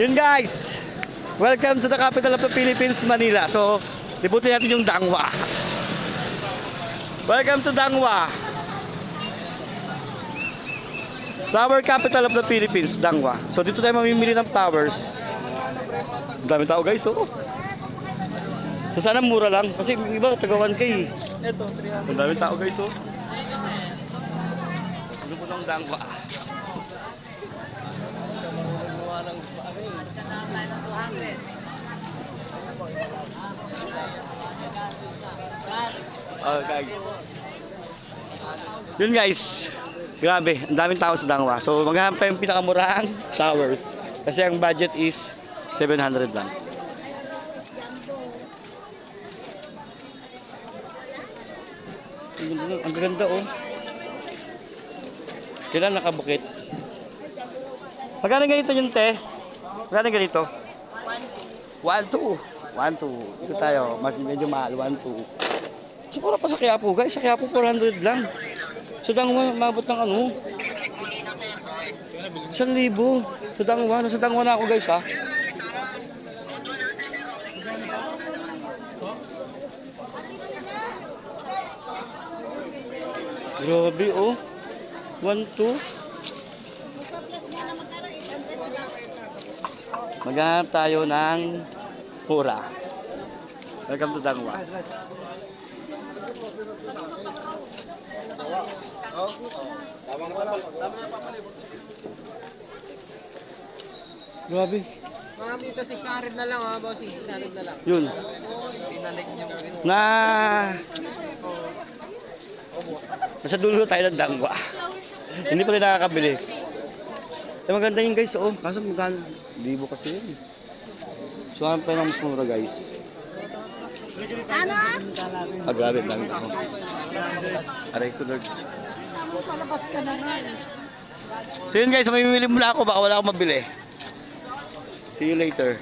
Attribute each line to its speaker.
Speaker 1: Yun guys, welcome to the capital of the Philippines, Manila. So, libutin natin yung Dangwa. Welcome to Dangwa. Flower capital of the Philippines, Dangwa. So, dito tayo mamimili ng flowers. Ang dami tao guys, oh. So, sana mura lang. Kasi yung iba, taga 1K.
Speaker 2: Ito, 300.
Speaker 1: Ang dami tao guys, oh. Ano po ng Dangwa?
Speaker 2: Gumawa ng
Speaker 1: Oh guys. Yun guys. Grabe, ang daming tao sa Dangwa. So maghahanap tayong pinakamurang flowers. Kasi ang budget is 700 lang. Ang ganda oh. Kailan nakabukit? Magkano ganito yung te? Magkano ganito? 1-2. 1-2. Ito tayo. Mas medyo mahal. 1-2. Siguro pa sa Quiapo guys. Sa Quiapo 400 lang. Sa Dangwa, mabot ng ano? 1,000. Sa Dangwa. Nasa Dangwa na ako guys ha. Grabe oh. 1-2. Maghanap tayo ng mura. Welcome to Dangwa. Grabe.
Speaker 2: Mga dito 600 na lang ha, bossy. 600 na lang.
Speaker 1: Yun.
Speaker 2: Pinalik niyo ko yun.
Speaker 1: Nasa dulo tayo ng Dangwa. Hindi pa tayo nakakabili. Maganda yun guys, oh. Kaso magkano? 1,000 kasi yun. So, hanap tayo ng mas mura guys.
Speaker 3: Ano?
Speaker 1: Ah, grabe, dami ako. Aray ko, Lord.
Speaker 3: Palabas ka na nga.
Speaker 1: So yun guys, mamimili muna ako, baka wala akong mabili. See you later.